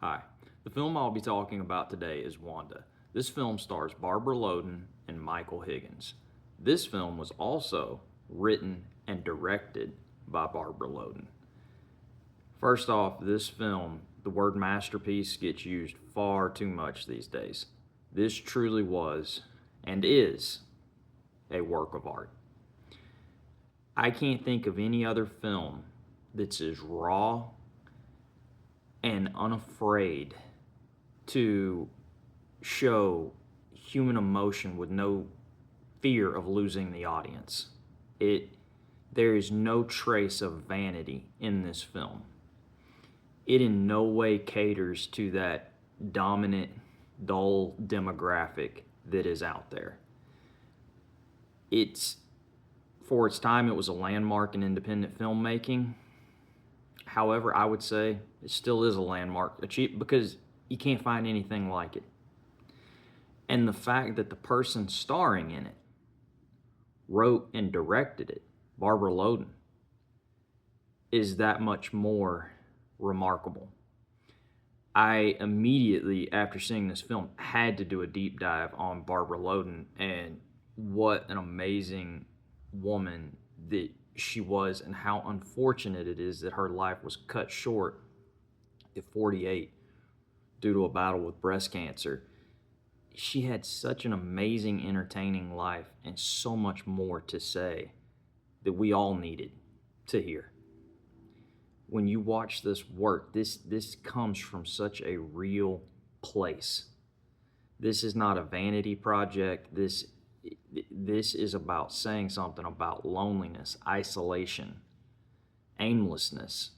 Hi. The film I'll be talking about today is Wanda. This film stars Barbara Loden and Michael Higgins. This film was also written and directed by Barbara Loden. First off, this film, the word masterpiece gets used far too much these days. This truly was and is a work of art. I can't think of any other film that's as raw and unafraid to show human emotion with no fear of losing the audience. There is no trace of vanity in this film. It in no way caters to that dominant, dull demographic that is out there. For its time, it was a landmark in independent filmmaking. However, I would say it still is a landmark because you can't find anything like it. And the fact that the person starring in it wrote and directed it, Barbara Loden, is that much more remarkable. I immediately, after seeing this film, had to do a deep dive on Barbara Loden and what an amazing woman that she was, and how unfortunate it is that her life was cut short at 48 due to a battle with breast cancer. She had such an amazing, entertaining life and so much more to say that we all needed to hear. When you watch this work, this comes from such a real place. This is not a vanity project. This is about saying something about loneliness, isolation, aimlessness,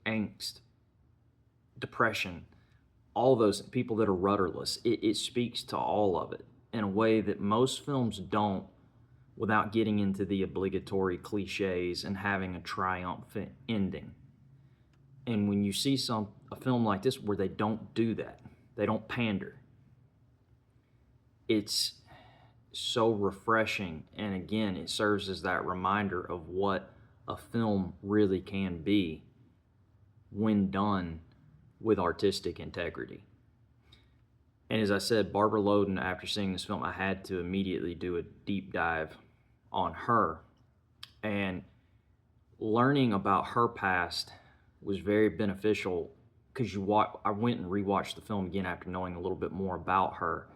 angst, depression, all those people that are rudderless. It speaks to all of it in a way that most films don't, without getting into the obligatory cliches and having a triumphant ending. And when you see a film like this where they don't do that, they don't pander, it's so refreshing. And again, it serves as that reminder of what a film really can be when done with artistic integrity. And as I said, Barbara Loden, after seeing this film, I had to immediately do a deep dive on her. And learning about her past was very beneficial because I went and rewatched the film again after knowing a little bit more about her.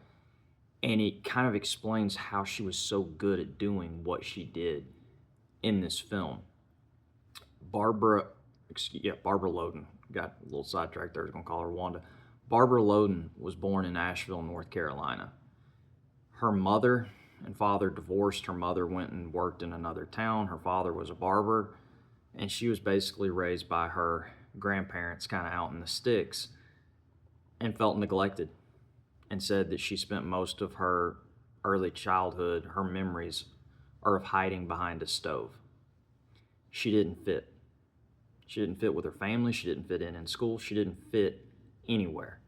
And it kind of explains how she was so good at doing what she did in this film. Barbara Loden. Got a little sidetracked there. I was going to call her Wanda. Barbara Loden was born in Asheville, North Carolina. Her mother and father divorced. Her mother went and worked in another town. Her father was a barber. And she was basically raised by her grandparents kind of out in the sticks and felt neglected, and said that she spent most of her early childhood, her memories are of hiding behind a stove. She didn't fit. She didn't fit with her family. She didn't fit in school. She didn't fit anywhere.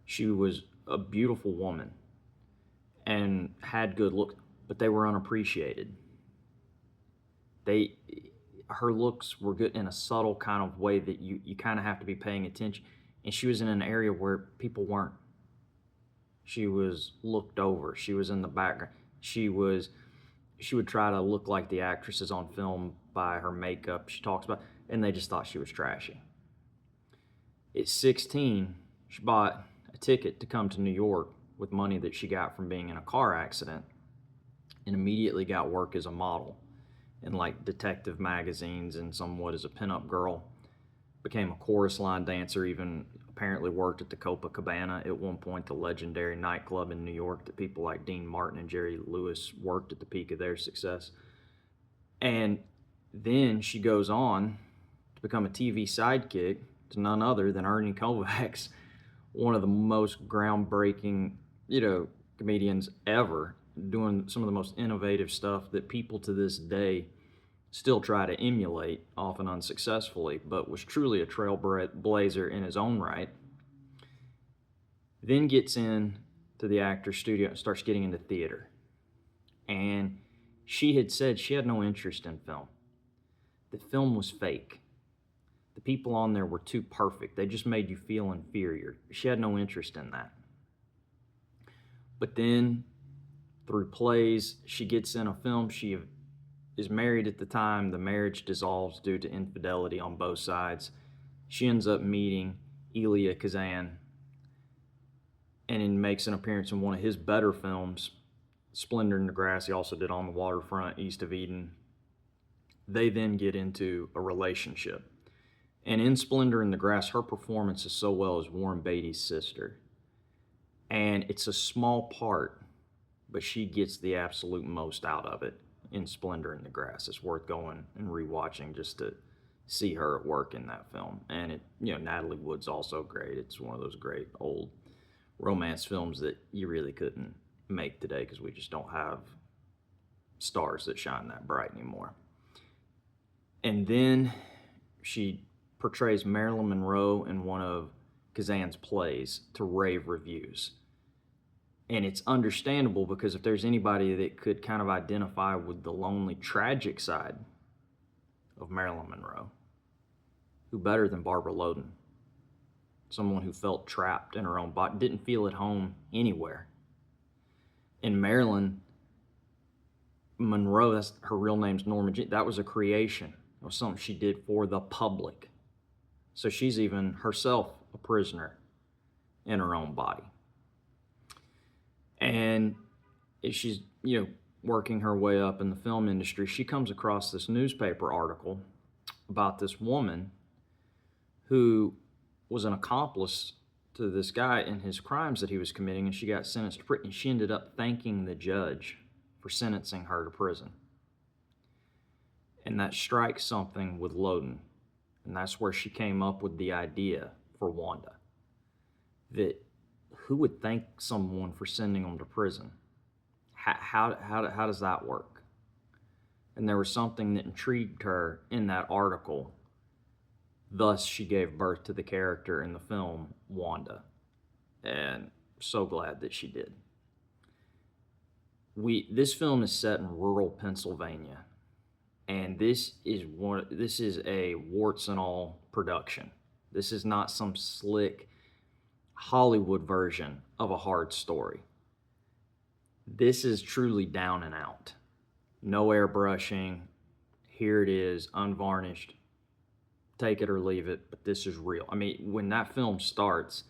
She was a beautiful woman and had good looks, but they were unappreciated. Her looks were good in a subtle kind of way that you kind of have to be paying attention. And she was in an area where people weren't. She was looked over. She was in the background. She would try to look like the actresses on film by her makeup she talks about, and they just thought she was trashy. At 16, she bought a ticket to come to New York with money that she got from being in a car accident, and immediately got work as a model in like detective magazines and somewhat as a pinup girl. Became a chorus line dancer, even apparently worked at the Copacabana at one point, the legendary nightclub in New York that people like Dean Martin and Jerry Lewis worked at the peak of their success. And then she goes on to become a TV sidekick to none other than Ernie Kovacs, one of the most groundbreaking, comedians ever, doing some of the most innovative stuff that people to this day still try to emulate, often unsuccessfully, but was truly a trailblazer in his own right. Then gets in to the actor's studio and starts getting into theater. And she had said she had no interest in film. The film was fake. The The people on there were too perfect. They just made you feel inferior. She had no interest in that. But then, through plays, she gets in a film. She is married at the time. The marriage dissolves due to infidelity on both sides. She ends up meeting Elia Kazan and makes an appearance in one of his better films, Splendor in the Grass. He also did On the Waterfront, East of Eden. They then get into a relationship. And in Splendor in the Grass, her performance is so well as Warren Beatty's sister. And it's a small part, but she gets the absolute most out of it in Splendor in the Grass. It's worth going and rewatching just to see her at work in that film. And Natalie Wood's also great. It's one of those great old romance films that you really couldn't make today because we just don't have stars that shine that bright anymore. And then she portrays Marilyn Monroe in one of Kazan's plays to rave reviews. And it's understandable because if there's anybody that could kind of identify with the lonely, tragic side of Marilyn Monroe, who better than Barbara Loden? Someone who felt trapped in her own body, didn't feel at home anywhere. And Marilyn Monroe, that's her real name's Norma Jean, that was a creation. It was something she did for the public. So she's even herself a prisoner in her own body. And as she's, working her way up in the film industry, she comes across this newspaper article about this woman who was an accomplice to this guy in his crimes that he was committing, and she got sentenced to prison. She ended up thanking the judge for sentencing her to prison. And that strikes something with Loden. And that's where she came up with the idea for Wanda. That who would thank someone for sending them to prison? How does that work? And there was something that intrigued her in that article. Thus, she gave birth to the character in the film, Wanda. And so glad that she did. This film is set in rural Pennsylvania. And this is a warts and all production. This is not some slick Hollywood version of a hard story. This is truly down and out. No airbrushing. Here it is, unvarnished. Take it or leave it, but this is real. I mean, when that film starts,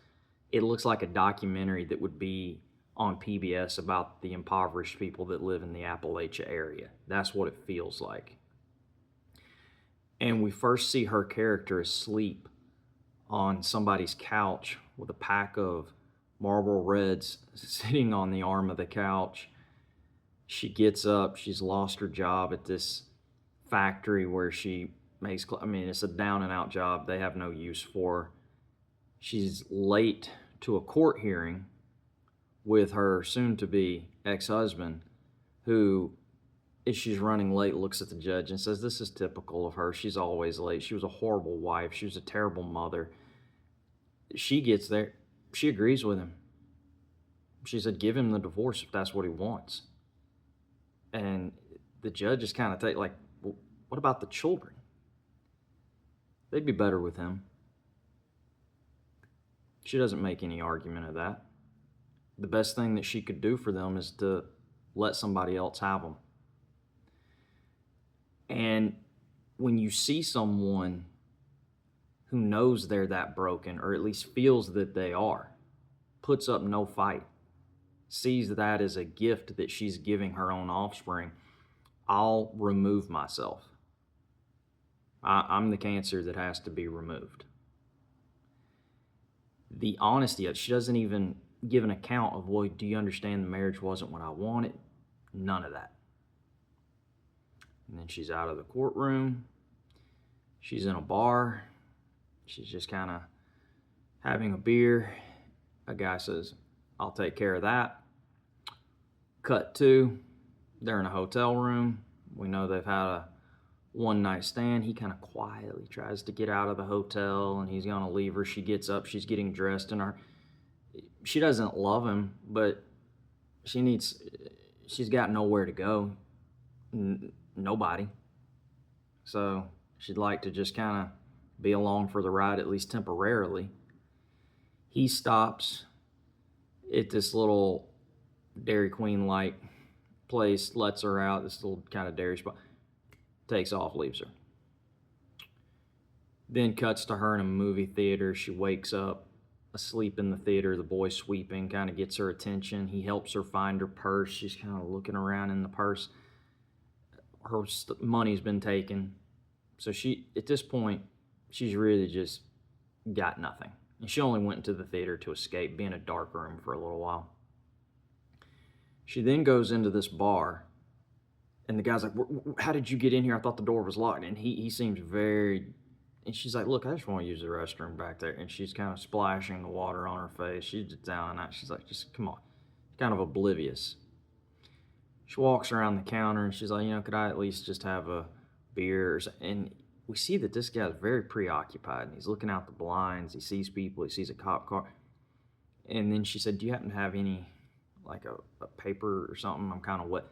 it looks like a documentary that would be on PBS about the impoverished people that live in the Appalachia area. That's what it feels like. And we first see her character asleep on somebody's couch with a pack of Marlboro Reds sitting on the arm of the couch. She gets up. She's lost her job at this factory where she makes, it's a down and out job. They have no use for her. She's late to a court hearing with her soon-to-be ex-husband, who, as she's running late, looks at the judge and says, this is typical of her. She's always late. She was a horrible wife. She was a terrible mother. She gets there. She agrees with him. She said, give him the divorce if that's what he wants. And the judge is kind of well, what about the children? They'd be better with him. She doesn't make any argument of that. The best thing that she could do for them is to let somebody else have them. And when you see someone who knows they're that broken, or at least feels that they are, puts up no fight, sees that as a gift that she's giving her own offspring, I'll remove myself. I'm the cancer that has to be removed. The honesty of it, she doesn't even give an account of, well, do you understand the marriage wasn't what I wanted? None of that. And then she's out of the courtroom. She's in a bar. She's just kind of having a beer. A guy says, I'll take care of that. Cut to, they're in a hotel room. We know they've had a one-night stand. He kind of quietly tries to get out of the hotel, and he's going to leave her. She gets up. She's getting dressed in her. She doesn't love him, but she's got nowhere to go. Nobody. So she'd like to just kind of be along for the ride, at least temporarily. He stops at this little Dairy Queen-like place, lets her out, this little kind of dairy spot, takes off, leaves her. Then cuts to her in a movie theater. She wakes up asleep in the theater. The boy sweeping kind of gets her attention. He helps her find her purse. She's kind of looking around in the purse. Her money's been taken. So she, at this point, she's really just got nothing. And she only went into the theater to escape, be in a dark room for a little while. She then goes into this bar, and the guy's like, how did you get in here? I thought the door was locked. And he seems very... And she's like, look, I just want to use the restroom back there. And she's kind of splashing the water on her face. She's just down and out. She's like, just come on. Kind of oblivious. She walks around the counter and she's like, could I at least just have a beer? And we see that this guy's very preoccupied. And he's looking out the blinds. He sees people. He sees a cop car. And then she said, do you happen to have any, like a paper or something? I'm kind of wet.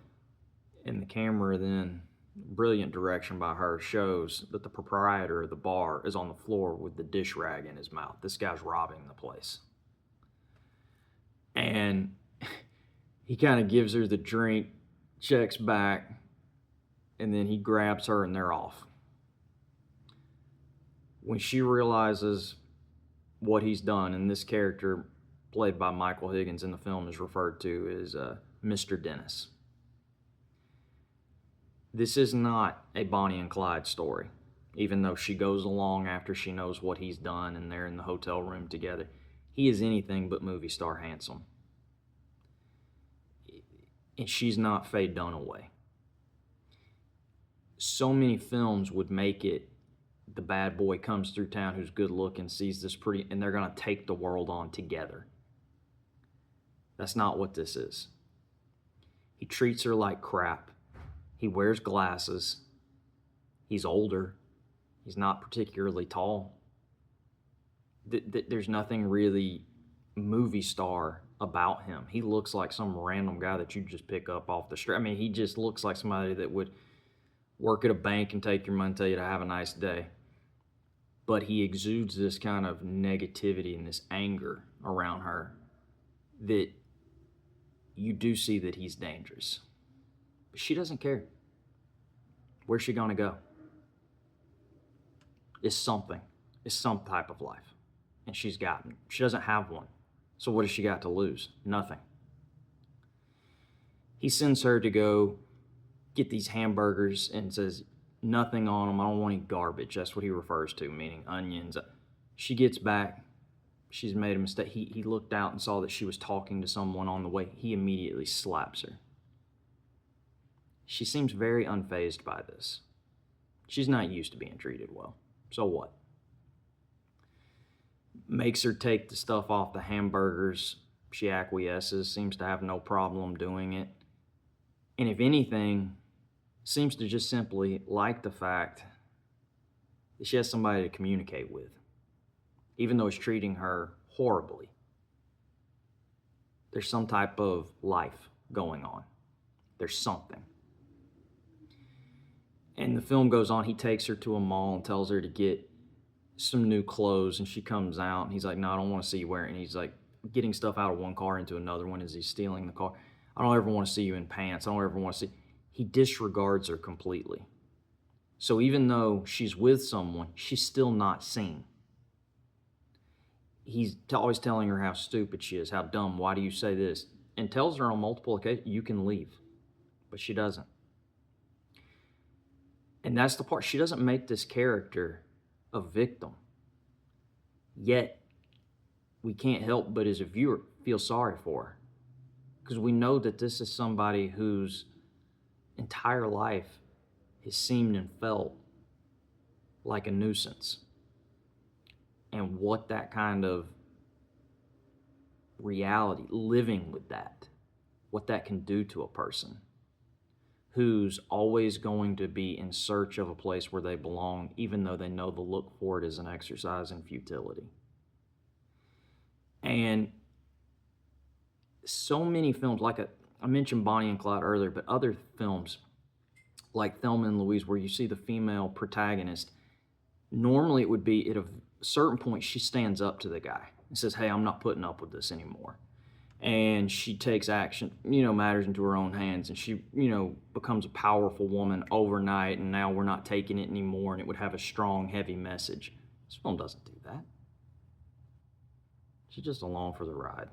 And the camera then... brilliant direction by her, shows that the proprietor of the bar is on the floor with the dish rag in his mouth. This guy's robbing the place. And he kind of gives her the drink, checks back, and then he grabs her and they're off. When she realizes what he's done, and this character played by Michael Higgins in the film is referred to as Mr. Dennis. This is not a Bonnie and Clyde story, even though she goes along after she knows what he's done and they're in the hotel room together. He is anything but movie star handsome. And she's not Faye Dunaway. So many films would make it the bad boy comes through town who's good looking, sees this pretty, and they're going to take the world on together. That's not what this is. He treats her like crap. He wears glasses. He's older. He's not particularly tall. There's nothing really movie star about him. He looks like some random guy that you just pick up off the street. I mean, he just looks like somebody that would work at a bank and take your money and tell you to have a nice day. But he exudes this kind of negativity and this anger around her that you do see that he's dangerous. But she doesn't care. Where's she gonna go? It's something. It's some type of life. And she doesn't have one. So what has she got to lose? Nothing. He sends her to go get these hamburgers and says, nothing on them. I don't want any garbage. That's what he refers to, meaning onions. She gets back. She's made a mistake. He looked out and saw that she was talking to someone on the way. He immediately slaps her. She seems very unfazed by this. She's not used to being treated well. So what? Makes her take the stuff off the hamburgers. She acquiesces, seems to have no problem doing it. And if anything, seems to just simply like the fact that she has somebody to communicate with. Even though he's treating her horribly. There's some type of life going on. There's something. And the film goes on. He takes her to a mall and tells her to get some new clothes. And she comes out and he's like, no, I don't want to see you wearing. And he's like getting stuff out of one car into another one as he's stealing the car. I don't ever want to see you in pants. I don't ever want to see. He disregards her completely. So even though she's with someone, she's still not seen. He's always telling her how stupid she is, how dumb, why do you say this? And tells her on multiple occasions, you can leave. But she doesn't. And that's the part. She doesn't make this character a victim. Yet, we can't help but as a viewer feel sorry for her. Because we know that this is somebody whose entire life has seemed and felt like a nuisance. And what that kind of reality, living with that, what that can do to a person who's always going to be in search of a place where they belong, even though they know the look for it is an exercise in futility. And so many films, like I mentioned Bonnie and Clyde earlier, but other films like Thelma and Louise, where you see the female protagonist Normally it would be at a certain point she stands up to the guy and says, hey, I'm not putting up with this anymore. And she takes action, matters into her own hands, and she, becomes a powerful woman overnight, and now we're not taking it anymore, and it would have a strong, heavy message. This film doesn't do that. She's just along for the ride.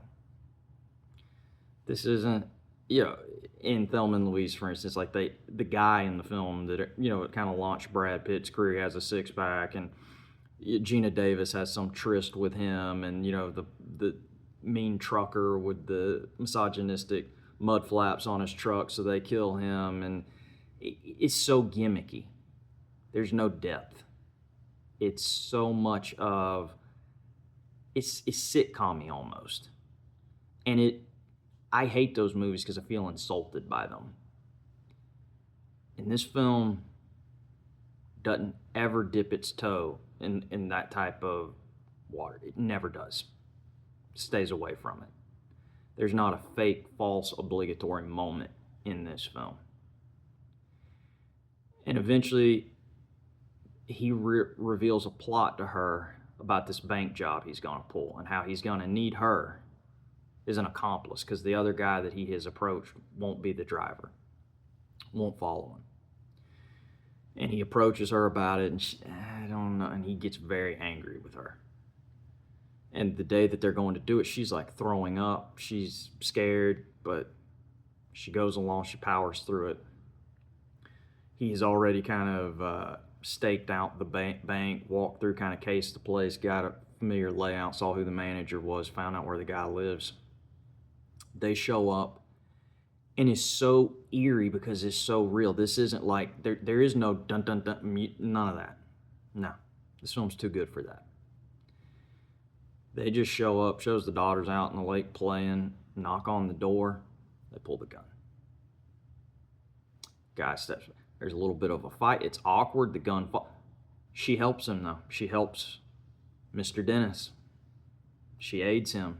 This isn't, in Thelma and Louise, for instance, like the guy in the film that, it kind of launched Brad Pitt's career. He has a six-pack, and Gina Davis has some tryst with him, and, the mean trucker with the misogynistic mud flaps on his truck, so they kill him, and it's so gimmicky. There's no depth. It's so much of, it's sitcom-y almost. And I hate those movies because I feel insulted by them. And this film doesn't ever dip its toe in that type of water. It never does. It stays away from it. There's not a fake, false, obligatory moment in this film. And eventually, he reveals a plot to her about this bank job he's going to pull and how he's going to need her as an accomplice because the other guy that he has approached won't be the driver, won't follow him. And he approaches her about it, and I don't know, and he gets very angry with her. And the day that they're going to do it, she's like throwing up. She's scared, but she goes along, she powers through it. He's already kind of staked out the bank, walked through, kind of cased the place, got a familiar layout, saw who the manager was, found out where the guy lives. They show up, and it's so eerie because it's so real. This isn't like, there is no dun dun dun, none of that. No, this film's too good for that. They just show up, shows the daughters out in the lake playing, knock on the door, they pull the gun. Guy steps, there's a little bit of a fight, it's awkward, the gun falls. She helps him though, she helps Mr. Dennis. She aids him.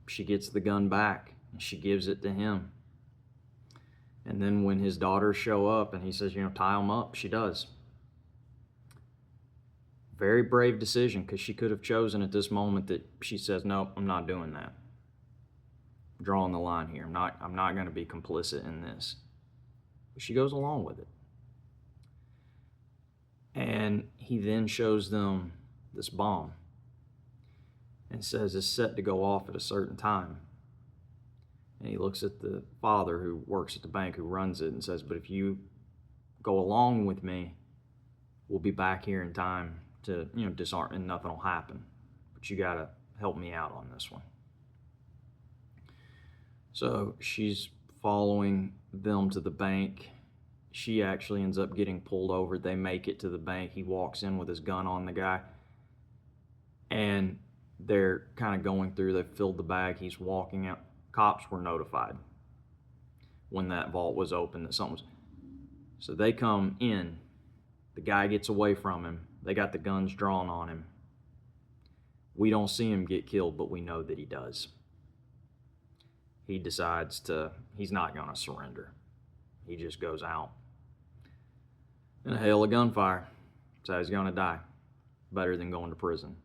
She gets the gun back, and she gives it to him. And then when his daughters show up and he says, tie them up, she does. Very brave decision, because she could have chosen at this moment that she says, nope, I'm not doing that. I'm drawing the line here. I'm not going to be complicit in this. But she goes along with it. And he then shows them this bomb and says it's set to go off at a certain time. And he looks at the father who works at the bank, who runs it, and says, but if you go along with me, we'll be back here in time to, disarm, and nothing will happen. But you got to help me out on this one. So she's following them to the bank. She actually ends up getting pulled over. They make it to the bank. He walks in with his gun on the guy. And they're kind of going through. They've filled the bag. He's walking out. Cops were notified when that vault was open that something was. So they come in. The guy gets away from him. They got the guns drawn on him. We don't see him get killed, but we know that he does. He decides he's not going to surrender. He just goes out in a hail of gunfire. That's how he's going to die. Better than going to prison.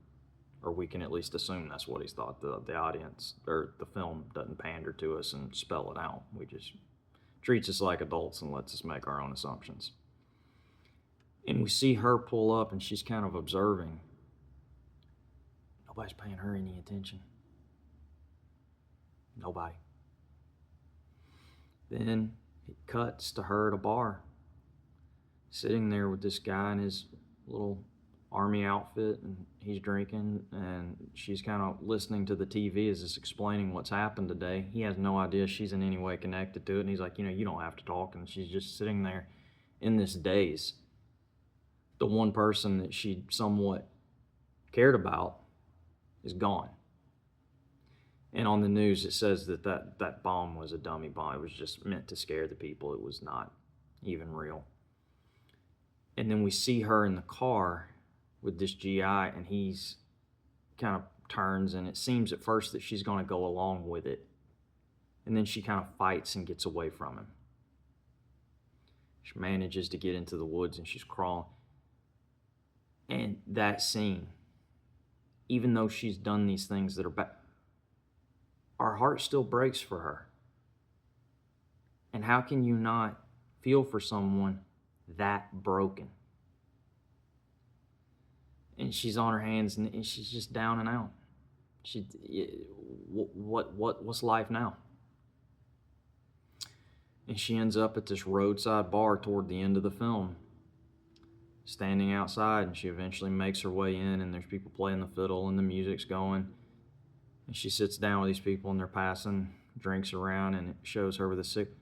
Or we can at least assume that's what he's thought. The audience, or the film, doesn't pander to us and spell it out. We just treats us like adults and lets us make our own assumptions. And we see her pull up, and she's kind of observing. Nobody's paying her any attention. Nobody. Then it cuts to her at a bar, sitting there with this guy in his little army outfit, and he's drinking, and she's kind of listening to the TV as it's explaining what's happened today. He has no idea she's in any way connected to it, and he's like, you don't have to talk, and she's just sitting there in this daze. The one person that she somewhat cared about is gone. And on the news it says that bomb was a dummy bomb. It was just meant to scare the people. It was not even real. And then we see her in the car with this GI, and he's kind of turns, and it seems at first that she's going to go along with it. And then she kind of fights and gets away from him. She manages to get into the woods, and she's crawling. And that scene, even though she's done these things that are bad, our heart still breaks for her. And how can you not feel for someone that broken? And she's on her hands and she's just down and out. What's life now? And she ends up at this roadside bar toward the end of the film, standing outside, and she eventually makes her way in, and there's people playing the fiddle and the music's going. And she sits down with these people and they're passing drinks around, and it shows her with a cigarette.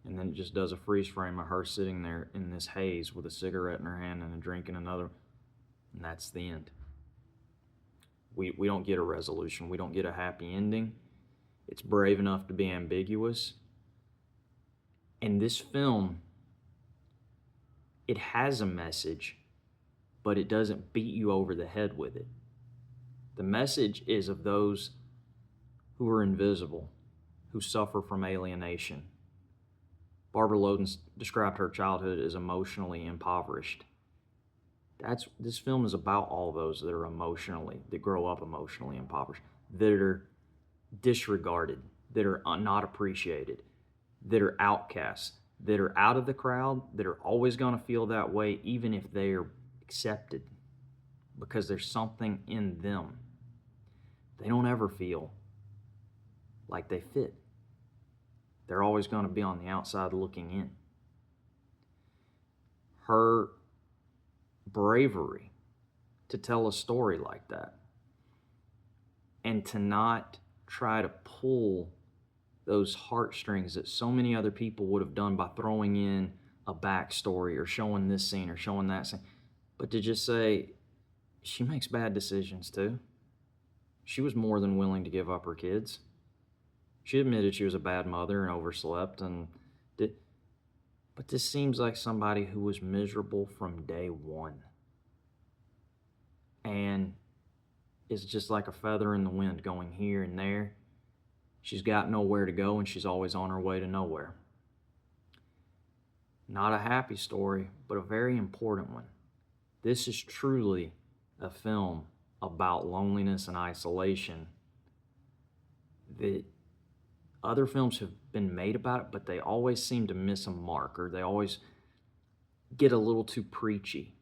And then it just does a freeze frame of her sitting there in this haze with a cigarette in her hand and a drink in another. And that's the end. We don't get a resolution. We don't get a happy ending. It's brave enough to be ambiguous. And this film, it has a message, but it doesn't beat you over the head with it. The message is of those who are invisible, who suffer from alienation. Barbara Loden described her childhood as emotionally impoverished. This film is about all those that grow up emotionally impoverished, that are disregarded, that are not appreciated, that are outcasts, that are out of the crowd, that are always going to feel that way even if they are accepted, because there's something in them. They don't ever feel like they fit. They're always going to be on the outside looking in. Her bravery to tell a story like that and to not try to pull those heartstrings that so many other people would have done by throwing in a backstory or showing this scene or showing that scene, but to just say, she makes bad decisions too. She was more than willing to give up her kids. She admitted she was a bad mother and overslept but this seems like somebody who was miserable from day one. And it's just like a feather in the wind going here and there. She's got nowhere to go and she's always on her way to nowhere. Not a happy story, but a very important one. This is truly a film about loneliness and isolation that other films have been made about it, but they always seem to miss a mark, or they always get a little too preachy.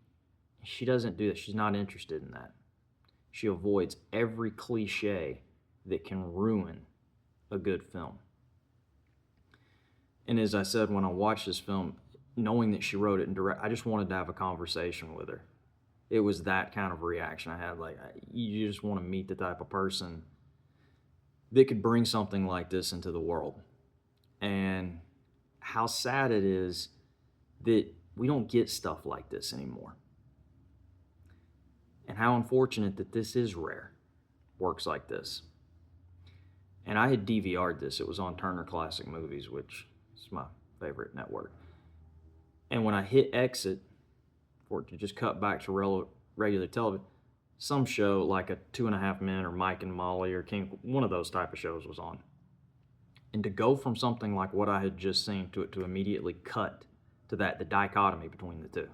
She doesn't do that. She's not interested in that. She avoids every cliche that can ruin a good film. And as I said, when I watched this film, knowing that she wrote it and I just wanted to have a conversation with her. It was that kind of reaction I had. Like, you just want to meet the type of person that could bring something like this into the world. And how sad it is that we don't get stuff like this anymore. And how unfortunate that this is rare, works like this. And I had DVR'd this. It was on Turner Classic Movies, which is my favorite network. And when I hit exit for it to just cut back to regular television, some show like a 2.5 Men or Mike and Molly or King, one of those type of shows was on. And to go from something like what I had just seen to it to immediately cut to that, the dichotomy between the two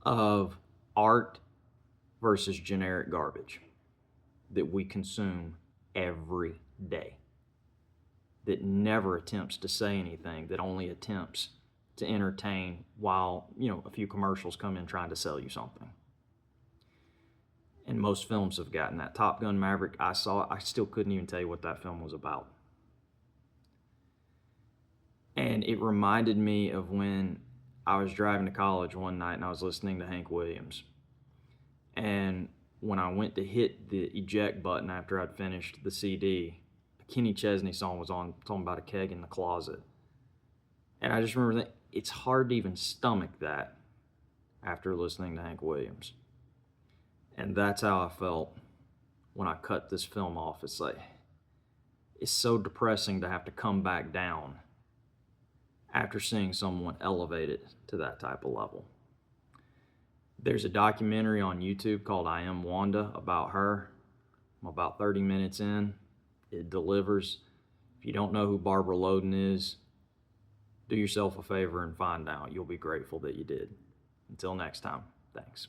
of art versus generic garbage that we consume every day, that never attempts to say anything, that only attempts to entertain while, a few commercials come in trying to sell you something. And most films have gotten that. Top Gun Maverick, I saw it, I still couldn't even tell you what that film was about. And it reminded me of when I was driving to college one night and I was listening to Hank Williams. And when I went to hit the eject button after I'd finished the CD, a Kenny Chesney song was on, talking about a keg in the closet. And I just remember that it's hard to even stomach that after listening to Hank Williams. And that's how I felt when I cut this film off. It's like, it's so depressing to have to come back down after seeing someone elevate it to that type of level. There's a documentary on YouTube called I Am Wanda about her. I'm about 30 minutes in. It delivers. If you don't know who Barbara Loden is, do yourself a favor and find out. You'll be grateful that you did. Until next time, thanks.